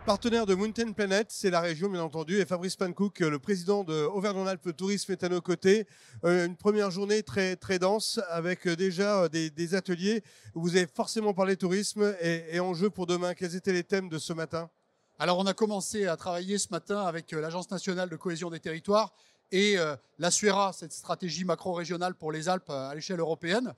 Partenaire de Mountain Planet, c'est la région bien entendu, et Fabrice Pankouk, le président de Auvergne-Rhône-Alpes Tourisme est à nos côtés. Une première journée très, très dense avec déjà des ateliers. Vous avez forcément parlé tourisme et enjeux pour demain. Quels étaient les thèmes de ce matin? Alors, on a commencé à travailler ce matin avec l'Agence nationale de cohésion des territoires et la SUERA, cette stratégie macro-régionale pour les Alpes à l'échelle européenne.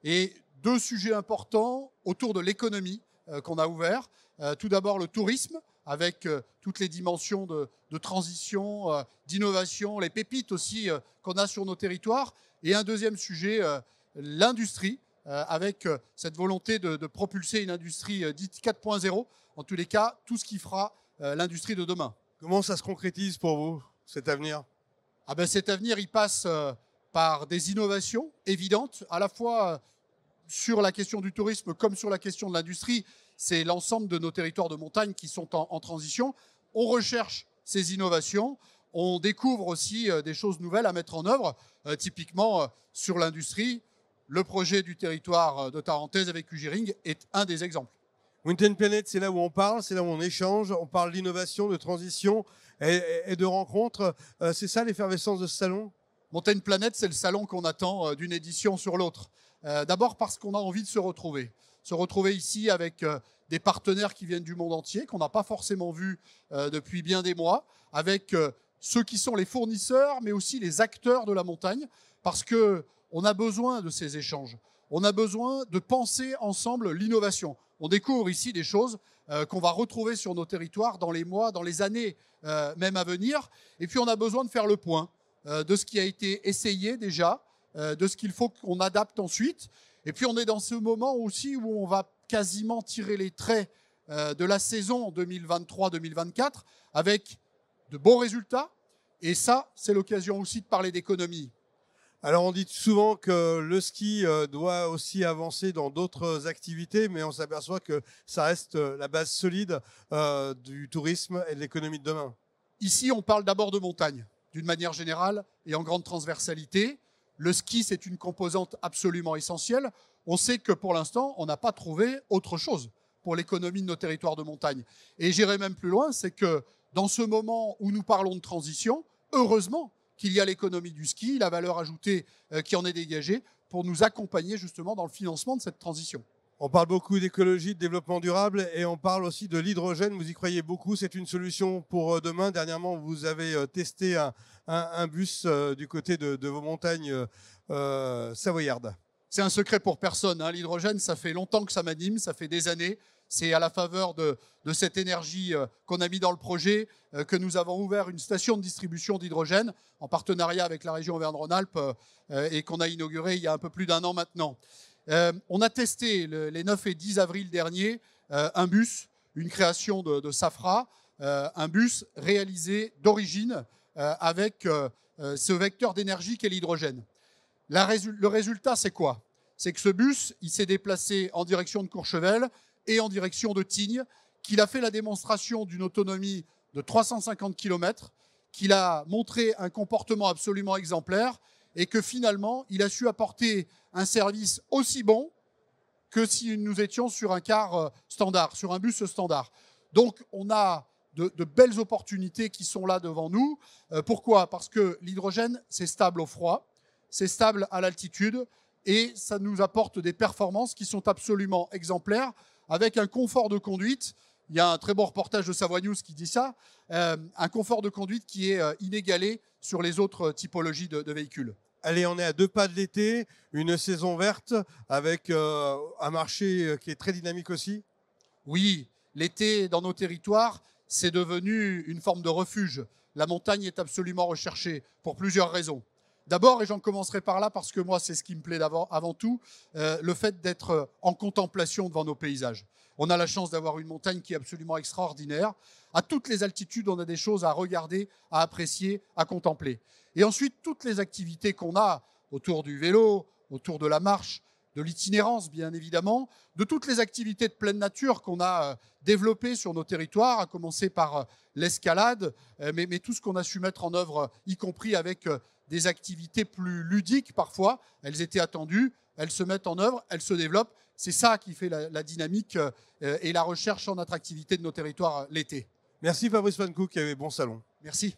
Et deux sujets importants autour de l'économie qu'on a ouvert. Tout d'abord, le tourisme, avec toutes les dimensions de transition, d'innovation, les pépites aussi qu'on a sur nos territoires. Et un deuxième sujet, l'industrie, avec cette volonté de propulser une industrie dite 4.0, en tous les cas, tout ce qui fera l'industrie de demain. Comment ça se concrétise pour vous, cet avenir? Cet avenir, il passe par des innovations évidentes, à la fois sur la question du tourisme comme sur la question de l'industrie. C'est l'ensemble de nos territoires de montagne qui sont en transition. On recherche ces innovations, on découvre aussi des choses nouvelles à mettre en œuvre, typiquement sur l'industrie. Le projet du territoire de Tarentaise avec Ugiring est un des exemples. Mountain Planet, c'est là où on parle, c'est là où on échange, on parle d'innovation, de transition et de rencontres. C'est ça l'effervescence de ce salon? Mountain Planet, c'est le salon qu'on attend d'une édition sur l'autre. D'abord parce qu'on a envie de se retrouver ici avec des partenaires qui viennent du monde entier, qu'on n'a pas forcément vus depuis bien des mois, avec ceux qui sont les fournisseurs, mais aussi les acteurs de la montagne, parce qu'on a besoin de ces échanges. On a besoin de penser ensemble l'innovation. On découvre ici des choses qu'on va retrouver sur nos territoires dans les mois, dans les années même à venir. Et puis on a besoin de faire le point de ce qui a été essayé déjà, de ce qu'il faut qu'on adapte ensuite. Et puis on est dans ce moment aussi où on va quasiment tirer les traits de la saison 2023-2024 avec de bons résultats. Et ça, c'est l'occasion aussi de parler d'économie. Alors on dit souvent que le ski doit aussi avancer dans d'autres activités, mais on s'aperçoit que ça reste la base solide du tourisme et de l'économie de demain. Ici, on parle d'abord de montagne, d'une manière générale et en grande transversalité. Le ski, c'est une composante absolument essentielle. On sait que pour l'instant, on n'a pas trouvé autre chose pour l'économie de nos territoires de montagne. Et j'irai même plus loin, c'est que dans ce moment où nous parlons de transition, heureusement qu'il y a l'économie du ski, la valeur ajoutée qui en est dégagée pour nous accompagner justement dans le financement de cette transition. On parle beaucoup d'écologie, de développement durable et on parle aussi de l'hydrogène. Vous y croyez beaucoup, c'est une solution pour demain. Dernièrement, vous avez testé un bus du côté de vos montagnes savoyardes. C'est un secret pour personne, hein. L'hydrogène, ça fait longtemps que ça m'anime, ça fait des années. C'est à la faveur de cette énergie qu'on a mis dans le projet que nous avons ouvert une station de distribution d'hydrogène en partenariat avec la région Auvergne-Rhône-Alpes et qu'on a inauguré il y a un peu plus d'un an maintenant. On a testé les 9 et 10 avril dernier un bus, une création de Safra, un bus réalisé d'origine avec ce vecteur d'énergie qu'est l'hydrogène. Le résultat, c'est quoi? C'est que ce bus, il s'est déplacé en direction de Courchevel et en direction de Tignes, qu'il a fait la démonstration d'une autonomie de 350 km, qu'il a montré un comportement absolument exemplaire et que finalement, il a su apporter un service aussi bon que si nous étions sur un car standard, sur un bus standard. Donc, on a de belles opportunités qui sont là devant nous. Pourquoi? Parce que l'hydrogène, c'est stable au froid, c'est stable à l'altitude et ça nous apporte des performances qui sont absolument exemplaires avec un confort de conduite. Il y a un très bon reportage de Savoie News qui dit ça, un confort de conduite qui est inégalé sur les autres typologies de véhicules. Allez, on est à 2 pas de l'été, une saison verte avec un marché qui est très dynamique aussi. Oui, l'été dans nos territoires, c'est devenu une forme de refuge. La montagne est absolument recherchée pour plusieurs raisons. D'abord, et j'en commencerai par là parce que moi, c'est ce qui me plaît avant tout, le fait d'être en contemplation devant nos paysages. On a la chance d'avoir une montagne qui est absolument extraordinaire. À toutes les altitudes, on a des choses à regarder, à apprécier, à contempler. Et ensuite, toutes les activités qu'on a autour du vélo, autour de la marche, de l'itinérance, bien évidemment, de toutes les activités de pleine nature qu'on a développées sur nos territoires, à commencer par l'escalade, mais tout ce qu'on a su mettre en œuvre, y compris avec des activités plus ludiques parfois. Elles étaient attendues, elles se mettent en œuvre, elles se développent. c'est ça qui fait la dynamique et la recherche en attractivité de nos territoires l'été. Merci Fabrice Pankouk et bon salon. Merci.